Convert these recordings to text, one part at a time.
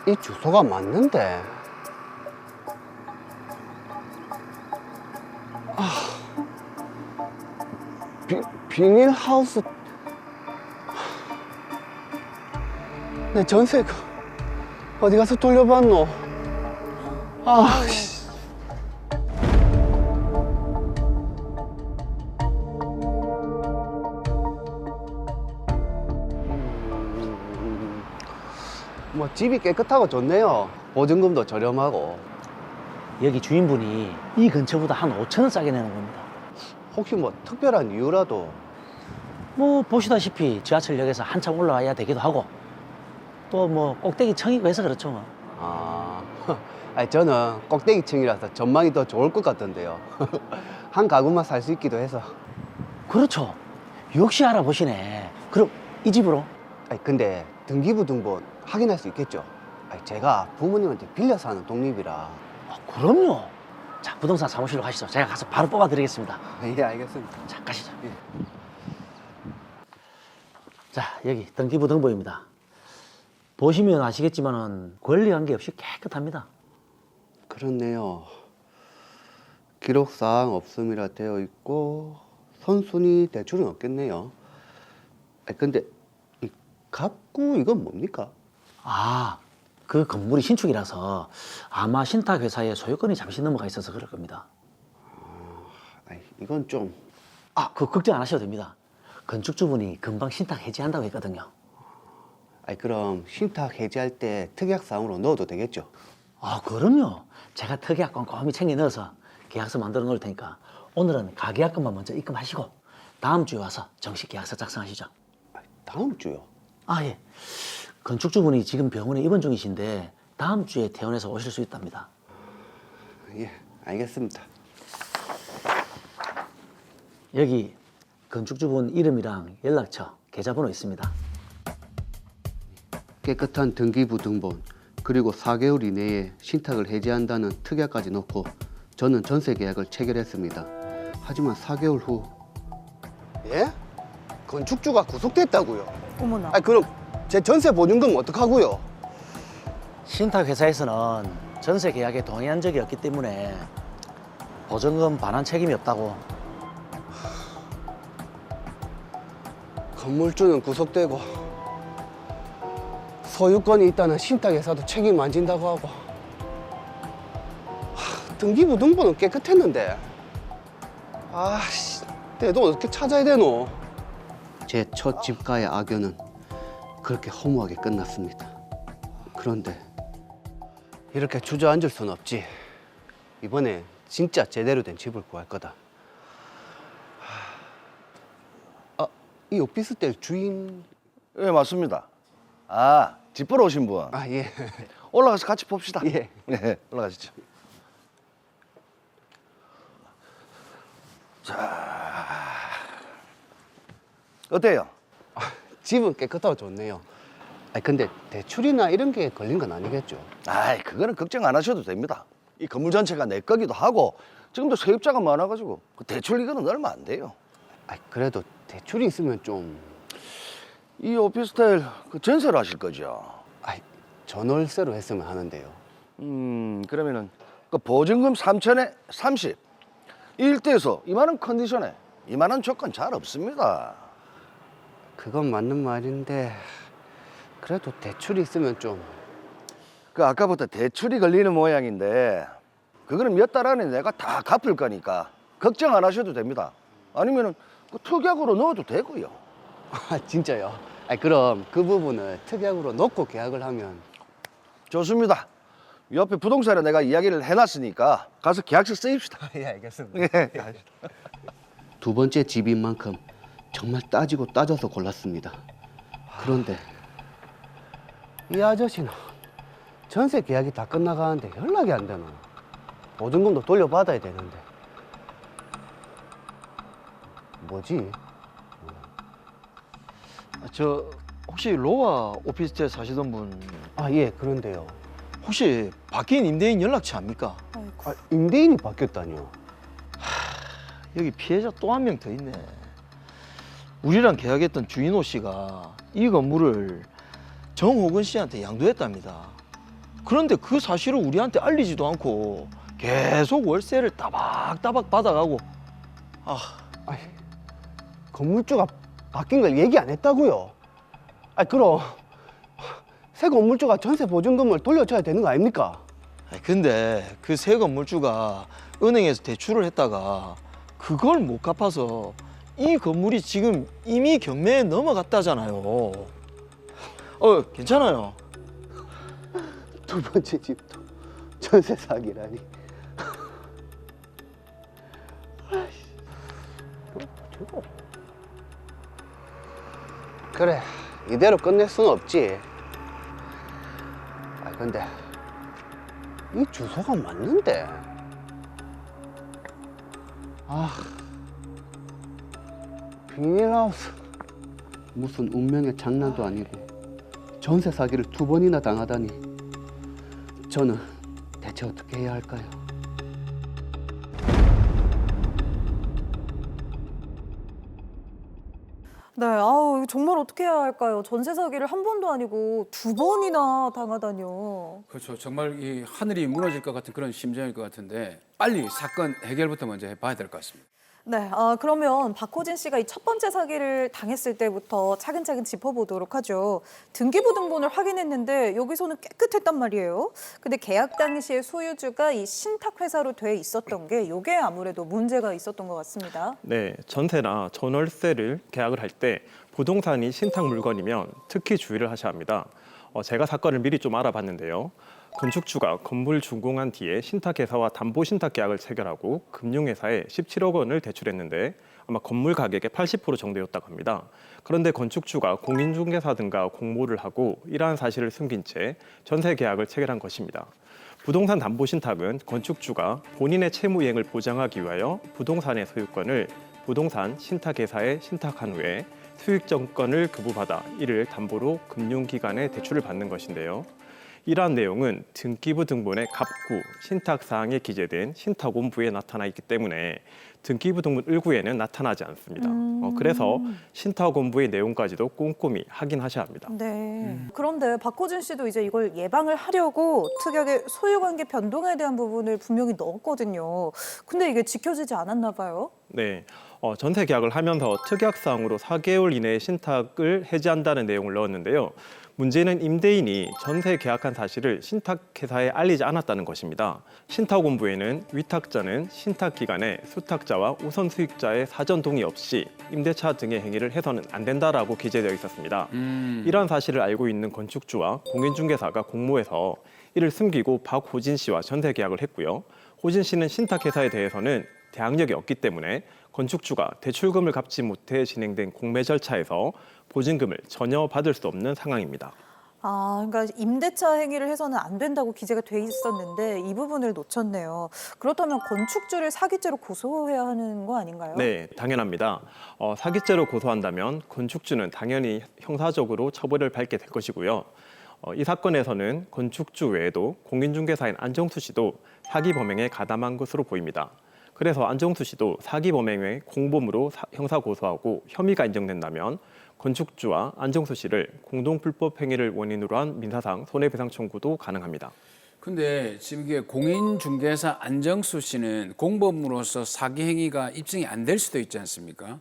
이 주소가 맞는데. 비닐하우스. 내 전세 어디 가서 돌려받노? 아, 씨. 뭐 집이 깨끗하고 좋네요. 보증금도 저렴하고. 여기 주인분이 이 근처보다 한 5천 원 싸게 내는 겁니다. 혹시 뭐 특별한 이유라도? 뭐 보시다시피 지하철역에서 한참 올라와야 되기도 하고 또 뭐 꼭대기 층이고 해서 그렇죠 뭐. 아, 아니, 저는 꼭대기층이라서 전망이 더 좋을 것 같던데요. 한 가구만 살 수 있기도 해서. 그렇죠. 역시 알아보시네. 그럼 이 집으로? 아니, 근데 등기부 등본 확인할 수 있겠죠? 아니, 제가 부모님한테 빌려 사는 독립이라. 아, 그럼요. 자, 부동산 사무실로 가시죠. 제가 가서 바로 뽑아드리겠습니다. 예, 알겠습니다. 자, 가시죠. 예. 자, 여기 등기부 등본입니다. 보시면 아시겠지만은 권리관계 없이 깨끗합니다. 그렇네요. 기록사항 없음이라 되어 있고 선순위 대출은 없겠네요. 아니, 근데 이 갑구 이건 뭡니까? 아, 그 건물이 신축이라서 아마 신탁회사에 소유권이 잠시 넘어가 있어서 그럴 겁니다. 아니, 이건 좀. 아, 그 걱정 안 하셔도 됩니다. 건축주분이 금방 신탁 해지한다고 했거든요. 아니, 그럼 신탁 해지할 때 특약사항으로 넣어도 되겠죠? 아, 그럼요. 제가 특약 꼼꼼히 챙겨 넣어서 계약서 만들어 놓을 테니까 오늘은 가계약금만 먼저 입금하시고 다음 주에 와서 정식 계약서 작성하시죠. 아니, 다음 주요? 아, 예. 건축주분이 지금 병원에 입원 중이신데 다음 주에 퇴원해서 오실 수 있답니다. 예, 알겠습니다. 여기 건축주분 이름이랑 연락처, 계좌번호 있습니다. 깨끗한 등기부 등본 그리고 4개월 이내에 신탁을 해지한다는 특약까지 넣고 저는 전세 계약을 체결했습니다. 하지만 4개월 후. 예? 건축주가 구속됐다고요? 어머나. 아니, 그럼 제 전세 보증금 어떡하고요? 신탁회사에서는 전세 계약에 동의한 적이 없기 때문에 보증금 반환 책임이 없다고. 건물주는 구속되고 소유권이 있다는 신탁회사도 책임 안 진다고 하고. 등기부 등본은 깨끗했는데. 아씨, 내 돈 어떻게 찾아야 되노? 제 첫 집가의 악연은 그렇게 허무하게 끝났습니다. 그런데 이렇게 주저앉을 순 없지. 이번에 진짜 제대로 된 집을 구할 거다. 아, 이 오피스텔 주인. 예, 맞습니다. 아, 집 보러 오신 분. 아, 예. 올라가서 같이 봅시다. 예. 네, 올라가시죠. 자, 어때요? 집은 깨끗하고 좋네요. 아니, 근데 대출이나 이런 게 걸린 건 아니겠죠? 아이, 그거는 걱정 안 하셔도 됩니다. 이 건물 전체가 내 거기도 하고 지금도 세입자가 많아가지고 그 대출 이거는 얼마 안 돼요. 아니, 그래도 대출이 있으면 좀. 이 오피스텔 그 전세로 하실 거죠? 아니, 전월세로 했으면 하는데요. 그러면은 그 보증금 3천에 30. 일대에서 이만한 컨디션에 이만한 조건 잘 없습니다. 그건 맞는 말인데 그래도 대출이 있으면 좀. 그 아까부터 대출이 걸리는 모양인데 그거는 몇 달 안에 내가 다 갚을 거니까 걱정 안 하셔도 됩니다. 아니면은 그 특약으로 넣어도 되고요. 아, 진짜요? 아니, 그럼 그 부분을 특약으로 넣고 계약을 하면. 좋습니다. 옆에 부동산에 내가 이야기를 해놨으니까 가서 계약서 쓰입시다. 예, 알겠습니다. 예. 두 번째 집인 만큼 정말 따지고 따져서 골랐습니다. 그런데 이 아저씨는 전세 계약이 다 끝나가는데 연락이 안 되나? 보증금도 돌려받아야 되는데. 뭐지? 저 혹시 로아 오피스텔 사시던 분 아, 예, 그런데요. 혹시 바뀐 임대인 연락처 압니까? 아, 임대인이 바뀌었다니요? 여기 피해자 또 한 명 더 있네. 우리랑 계약했던 주인호 씨가 이 건물을 정호근 씨한테 양도했답니다. 그런데 그 사실을 우리한테 알리지도 않고 계속 월세를 따박따박 받아가고. 아이, 건물주가 바뀐 걸 얘기 안 했다고요. 아, 그럼 새 건물주가 전세 보증금을 돌려줘야 되는 거 아닙니까? 근데 그 새 건물주가 은행에서 대출을 했다가 그걸 못 갚아서 이 건물이 지금 이미 경매에 넘어갔다잖아요. 괜찮아요. 두 번째 집도 전세 사기라니. 그래, 이대로 끝낼 수는 없지. 아, 근데 이 주소가 맞는데. 아, 비닐하우스. 무슨 운명의 장난도 아니고 전세 사기를 2번이나 당하다니. 저는 대체 어떻게 해야 할까요? 네, 아우, 이거 정말 어떻게 해야 할까요? 전세 사기를 한 번도 아니고 2번이나 당하다니요. 그렇죠. 정말 이 하늘이 무너질 것 같은 그런 심정일 것 같은데 빨리 사건 해결부터 먼저 해봐야 될 것 같습니다. 네, 그러면 박호진 씨가 이 첫 번째 사기를 당했을 때부터 차근차근 짚어보도록 하죠. 등기부등본을 확인했는데 여기서는 깨끗했단 말이에요. 근데 계약 당시에 소유주가 이 신탁회사로 돼 있었던 게 이게 아무래도 문제가 있었던 것 같습니다. 네, 전세나 전월세를 계약을 할 때 부동산이 신탁 물건이면 특히 주의를 하셔야 합니다. 제가 사건을 미리 좀 알아봤는데요. 건축주가 건물 준공한 뒤에 신탁회사와 담보신탁 계약을 체결하고 금융회사에 17억 원을 대출했는데 아마 건물 가격의 80% 정도였다고 합니다. 그런데 건축주가 공인중개사 등과 공모를 하고 이러한 사실을 숨긴 채 전세 계약을 체결한 것입니다. 부동산 담보신탁은 건축주가 본인의 채무 이행을 보장하기 위하여 부동산의 소유권을 부동산 신탁회사에 신탁한 후에 수익정권을 급부받아 이를 담보로 금융기관에 대출을 받는 것인데요. 이러한 내용은 등기부 등본의 갑구, 신탁사항에 기재된 신탁원부에 나타나 있기 때문에 등기부 등본 1구에는 나타나지 않습니다. 그래서 신탁원부의 내용까지도 꼼꼼히 확인하셔야 합니다. 네. 그런데 박호진 씨도 이제 이걸 예방을 하려고 특약의 소유관계 변동에 대한 부분을 분명히 넣었거든요. 근데 이게 지켜지지 않았나 봐요. 네, 전세 계약을 하면서 특약사항으로 4개월 이내에 신탁을 해지한다는 내용을 넣었는데요. 문제는 임대인이 전세 계약한 사실을 신탁회사에 알리지 않았다는 것입니다. 신탁원부에는 위탁자는 신탁기간에 수탁자와 우선 수익자의 사전 동의 없이 임대차 등의 행위를 해서는 안 된다라고 기재되어 있었습니다. 이러한 사실을 알고 있는 건축주와 공인중개사가 공모해서 이를 숨기고 박호진 씨와 전세 계약을 했고요. 호진 씨는 신탁회사에 대해서는 대항력이 없기 때문에 건축주가 대출금을 갚지 못해 진행된 공매 절차에서 보증금을 전혀 받을 수 없는 상황입니다. 그러니까 임대차 행위를 해서는 안 된다고 기재가 돼 있었는데 이 부분을 놓쳤네요. 그렇다면 건축주를 사기죄로 고소해야 하는 거 아닌가요? 네, 당연합니다. 사기죄로 고소한다면 건축주는 당연히 형사적으로 처벌을 받게 될 것이고요. 이 사건에서는 건축주 외에도 공인중개사인 안정수 씨도 사기 범행에 가담한 것으로 보입니다. 그래서 안정수 씨도 사기 범행의 공범으로 형사 고소하고 혐의가 인정된다면 건축주와 안정수 씨를 공동 불법 행위를 원인으로 한 민사상 손해배상 청구도 가능합니다. 근데 지금 이게 공인중개사 안정수 씨는 공범으로서 사기 행위가 입증이 안 될 수도 있지 않습니까?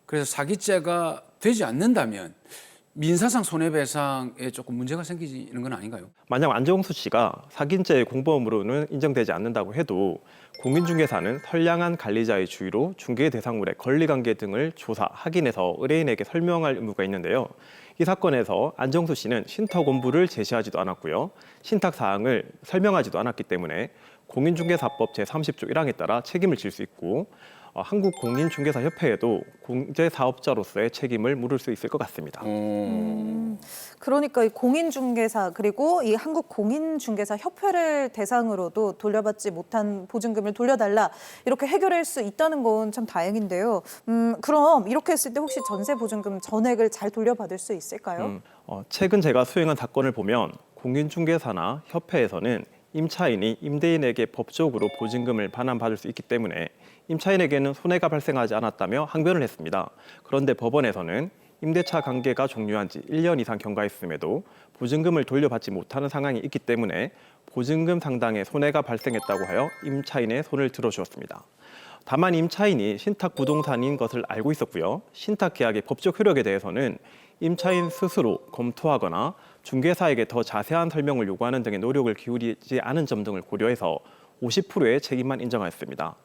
그래서 사기죄가 되지 않는다면 민사상 손해배상에 조금 문제가 생기는 건 아닌가요? 만약 안정수 씨가 사기죄의 공범으로는 인정되지 않는다고 해도 공인중개사는 선량한 관리자의 주의로 중개 대상물의 권리관계 등을 조사, 확인해서 의뢰인에게 설명할 의무가 있는데요. 이 사건에서 안정수 씨는 신탁원부를 제시하지도 않았고요. 신탁 사항을 설명하지도 않았기 때문에 공인중개사법 제30조 1항에 따라 책임을 질 수 있고 한국공인중개사협회에도 공제사업자로서의 책임을 물을 수 있을 것 같습니다. 그러니까 이 공인중개사 그리고 이 한국공인중개사협회를 대상으로도 돌려받지 못한 보증금을 돌려달라 이렇게 해결할 수 있다는 건 참 다행인데요. 그럼 이렇게 했을 때 혹시 전세 보증금 전액을 잘 돌려받을 수 있을까요? 최근 제가 수행한 사건을 보면 공인중개사나 협회에서는 임차인이 임대인에게 법적으로 보증금을 반환받을 수 있기 때문에 임차인에게는 손해가 발생하지 않았다며 항변을 했습니다. 그런데 법원에서는 임대차 관계가 종료한 지 1년 이상 경과했음에도 보증금을 돌려받지 못하는 상황이 있기 때문에 보증금 상당의 손해가 발생했다고 하여 임차인의 손을 들어주었습니다. 다만 임차인이 신탁 부동산인 것을 알고 있었고요. 신탁 계약의 법적 효력에 대해서는 임차인 스스로 검토하거나 중개사에게 더 자세한 설명을 요구하는 등의 노력을 기울이지 않은 점 등을 고려해서 50%의 책임만 인정하였습니다.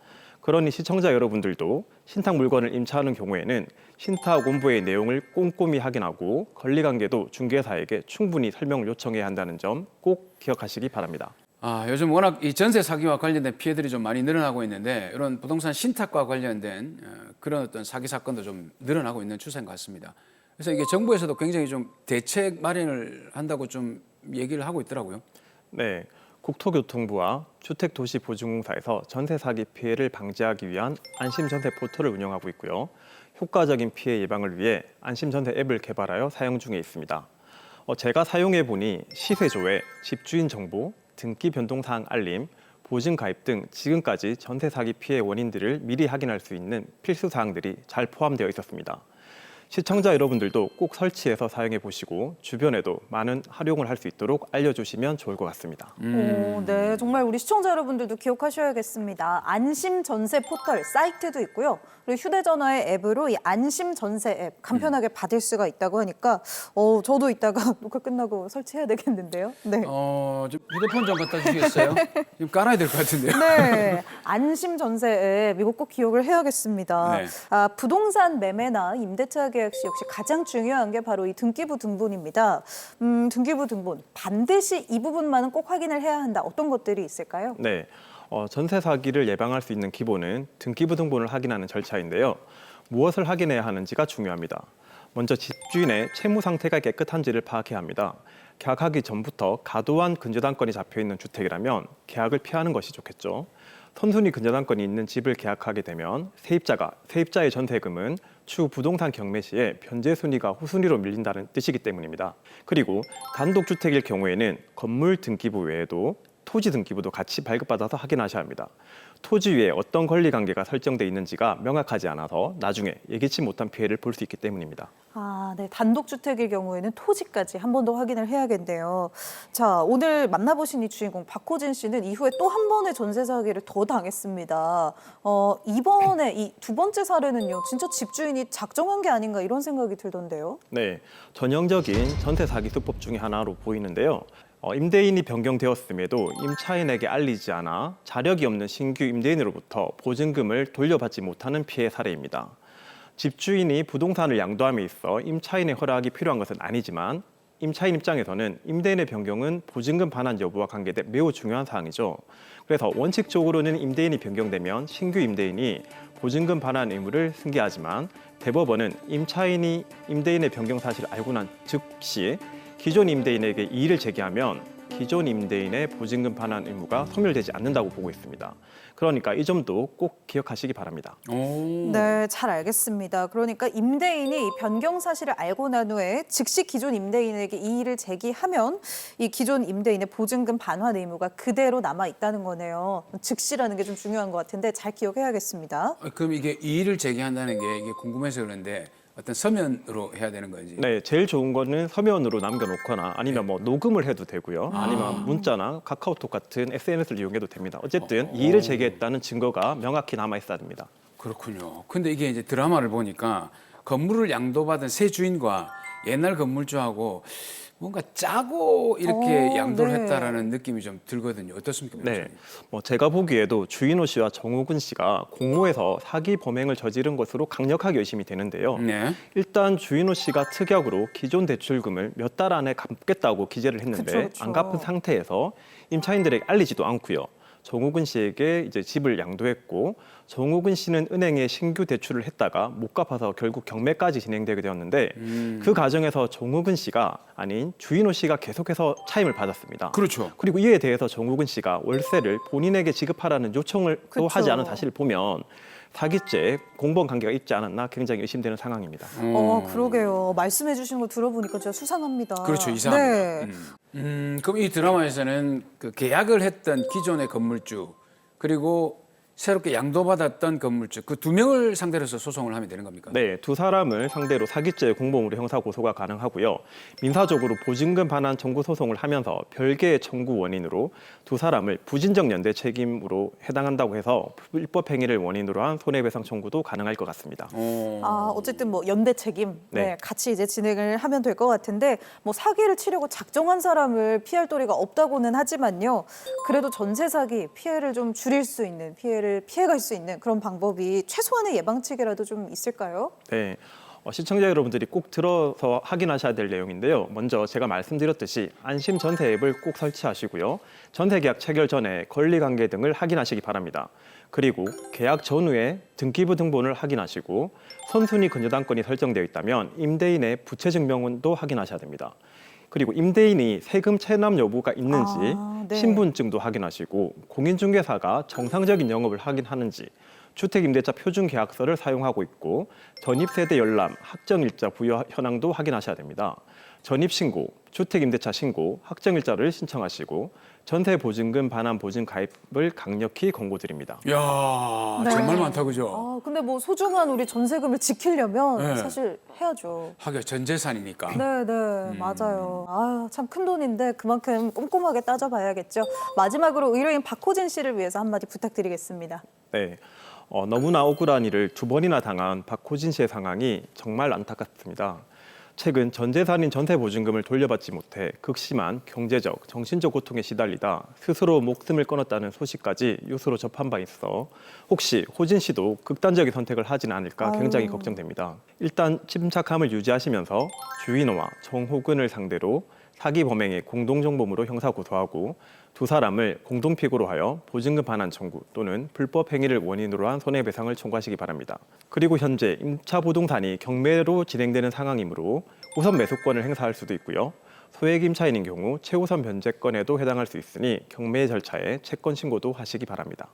그러니 시청자 여러분들도 신탁 물건을 임차하는 경우에는 신탁 원부의 내용을 꼼꼼히 확인하고 권리관계도 중개사에게 충분히 설명을 요청해야 한다는 점 꼭 기억하시기 바랍니다. 요즘 워낙 이 전세 사기와 관련된 피해들이 좀 많이 늘어나고 있는데 이런 부동산 신탁과 관련된 그런 어떤 사기 사건도 좀 늘어나고 있는 추세인 것 같습니다. 그래서 이게 정부에서도 굉장히 좀 대책 마련을 한다고 좀 얘기를 하고 있더라고요. 네, 국토교통부와 주택도시보증공사에서 전세 사기 피해를 방지하기 위한 안심전세 포털을 운영하고 있고요. 효과적인 피해 예방을 위해 안심전세 앱을 개발하여 사용 중에 있습니다. 제가 사용해 보니 시세 조회, 집주인 정보, 등기 변동사항 알림, 보증 가입 등 지금까지 전세 사기 피해 원인들을 미리 확인할 수 있는 필수 사항들이 잘 포함되어 있었습니다. 시청자 여러분들도 꼭 설치해서 사용해 보시고 주변에도 많은 활용을 할 수 있도록 알려주시면 좋을 것 같습니다. 네, 정말 우리 시청자 여러분들도 기억하셔야겠습니다. 안심 전세 포털 사이트도 있고요. 그리고 휴대전화의 앱으로 이 안심 전세 앱 간편하게 받을 수가 있다고 하니까 저도 이따가 녹화 끝나고 설치해야 되겠는데요. 네. 좀 휴대폰 좀 갖다 주시겠어요? 좀 깔아야 될 것 같은데요. 네, 안심 전세 앱 이거 꼭 기억을 해야겠습니다. 네. 부동산 매매나 임대차 계약 시 역시 가장 중요한 게 바로 이 등기부 등본입니다. 등기부 등본 반드시 이 부분만은 꼭 확인을 해야 한다. 어떤 것들이 있을까요? 네, 전세 사기를 예방할 수 있는 기본은 등기부 등본을 확인하는 절차인데요. 무엇을 확인해야 하는지가 중요합니다. 먼저 집주인의 채무 상태가 깨끗한지를 파악해야 합니다. 계약하기 전부터 과도한 근저당권이 잡혀있는 주택이라면 계약을 피하는 것이 좋겠죠. 선순위 근저당권이 있는 집을 계약하게 되면 세입자의 전세금은 추후 부동산 경매 시에 변제 순위가 후순위로 밀린다는 뜻이기 때문입니다. 그리고 단독주택일 경우에는 건물 등기부 외에도 토지 등기부도 같이 발급받아서 확인하셔야 합니다. 토지 위에 어떤 권리관계가 설정돼 있는지가 명확하지 않아서 나중에 예기치 못한 피해를 볼 수 있기 때문입니다. 네. 단독주택일 경우에는 토지까지 한 번 더 확인을 해야겠네요. 자, 오늘 만나보신 이 주인공 박호진 씨는 이후에 또 한 번의 전세 사기를 더 당했습니다. 이번에 이 두 번째 사례는요, 진짜 집주인이 작정한 게 아닌가 이런 생각이 들던데요. 네, 전형적인 전세 사기 수법 중에 하나로 보이는데요. 임대인이 변경되었음에도 임차인에게 알리지 않아 자력이 없는 신규 임대인으로부터 보증금을 돌려받지 못하는 피해 사례입니다. 집주인이 부동산을 양도함에 있어 임차인의 허락이 필요한 것은 아니지만 임차인 입장에서는 임대인의 변경은 보증금 반환 여부와 관계돼 매우 중요한 사항이죠. 그래서 원칙적으로는 임대인이 변경되면 신규 임대인이 보증금 반환 의무를 승계하지만 대법원은 임차인이 임대인의 변경 사실을 알고 난 즉시 기존 임대인에게 이의를 제기하면 기존 임대인의 보증금 반환 의무가 소멸되지 않는다고 보고 있습니다. 그러니까 이 점도 꼭 기억하시기 바랍니다. 네, 잘 알겠습니다. 그러니까 임대인이 변경 사실을 알고 난 후에 즉시 기존 임대인에게 이의를 제기하면 이 기존 임대인의 보증금 반환 의무가 그대로 남아 있다는 거네요. 즉시라는 게 좀 중요한 것 같은데 잘 기억해야겠습니다. 그럼 이게 이의를 제기한다는 게 이게 궁금해서 그런데 어떤 서면으로 해야 되는 건지. 네, 제일 좋은 거는 서면으로 남겨놓거나 아니면 뭐 녹음을 해도 되고요. 아니면 문자나 카카오톡 같은 SNS를 이용해도 됩니다. 어쨌든 이의를 제기했다는 증거가 명확히 남아 있어야 됩니다. 그렇군요. 근데 이게 이제 드라마를 보니까 건물을 양도받은 새 주인과 옛날 건물주하고 뭔가 짜고 이렇게 양도를 네. 했다라는 느낌이 좀 들거든요. 어떻습니까? 네, 제가 보기에도 주인호 씨와 정호근 씨가 공모해서 사기 범행을 저지른 것으로 강력하게 의심이 되는데요. 네. 일단 주인호 씨가 특약으로 기존 대출금을 몇 달 안에 갚겠다고 기재를 했는데 그쵸. 안 갚은 상태에서 임차인들에게 알리지도 않고요. 정호근 씨에게 이제 집을 양도했고 정호근 씨는 은행에 신규 대출을 했다가 못 갚아서 결국 경매까지 진행되게 되었는데 그 과정에서 정호근 씨가 아닌 주인호 씨가 계속해서 차임을 받았습니다. 그렇죠. 그리고 이에 대해서 정호근 씨가 월세를 본인에게 지급하라는 요청을 또 그쵸. 하지 않은 사실을 보면 사기죄 공범 관계가 있지 않았나 굉장히 의심되는 상황입니다. 그러게요. 말씀해 주신 거 들어보니까 진짜 수상합니다. 그렇죠. 이상합니다. 네. 그럼 이 드라마에서는 그 계약을 했던 기존의 건물주 그리고 새롭게 양도받았던 건물주 그 2명을 상대로 해서 소송을 하면 되는 겁니까? 네, 두 사람을 상대로 사기죄 공범으로 형사 고소가 가능하고요. 민사적으로 보증금 반환 청구 소송을 하면서 별개의 청구 원인으로 두 사람을 부진적 연대 책임으로 해당한다고 해서 불법 행위를 원인으로 한 손해배상 청구도 가능할 것 같습니다. 어쨌든 뭐 연대 책임 네. 같이 이제 진행을 하면 될 것 같은데 뭐 사기를 치려고 작정한 사람을 피할 도리가 없다고는 하지만요. 그래도 전세 사기 피해를 좀 줄일 수 있는 피해를 피해갈 수 있는 그런 방법이 최소한의 예방책이라도 좀 있을까요? 네, 시청자 여러분들이 꼭 들어서 확인하셔야 될 내용인데요. 먼저 제가 말씀드렸듯이 안심 전세 앱을 꼭 설치하시고요. 전세 계약 체결 전에 권리관계 등을 확인하시기 바랍니다. 그리고 계약 전후에 등기부 등본을 확인하시고 선순위 근저당권이 설정되어 있다면 임대인의 부채 증명도 확인하셔야 됩니다. 그리고 임대인이 세금 체납 여부가 있는지 네. 신분증도 확인하시고 공인중개사가 정상적인 영업을 확인하는지 주택임대차 표준계약서를 사용하고 있고 전입세대 열람, 확정일자 부여 현황도 확인하셔야 됩니다. 전입신고, 주택임대차 신고, 확정일자를 신청하시고 전세보증금 반환 보증 가입을 강력히 권고드립니다. 이야 네. 정말 많다 그죠? 근데 뭐 소중한 우리 전세금을 지키려면 네. 사실 해야죠. 하긴 전 재산이니까. 네, 맞아요. 참 큰 돈인데 그만큼 꼼꼼하게 따져봐야겠죠. 마지막으로 의뢰인 박호진 씨를 위해서 한마디 부탁드리겠습니다. 네, 너무나 억울한 일을 2번이나 당한 박호진 씨의 상황이 정말 안타깝습니다. 최근 전 재산인 전세보증금을 돌려받지 못해 극심한 경제적, 정신적 고통에 시달리다 스스로 목숨을 끊었다는 소식까지 뉴스로 접한 바 있어 혹시 호진 씨도 극단적인 선택을 하진 않을까 굉장히 걱정됩니다. 일단 침착함을 유지하시면서 주인어와 정호근을 상대로 사기 범행의 공동정범으로 형사 고소하고 두 사람을 공동피고로 하여 보증금 반환 청구 또는 불법 행위를 원인으로 한 손해배상을 청구하시기 바랍니다. 그리고 현재 임차부동산이 경매로 진행되는 상황이므로 우선 매수권을 행사할 수도 있고요. 소액 임차인인 경우 최우선 변제권에도 해당할 수 있으니 경매 절차에 채권 신고도 하시기 바랍니다.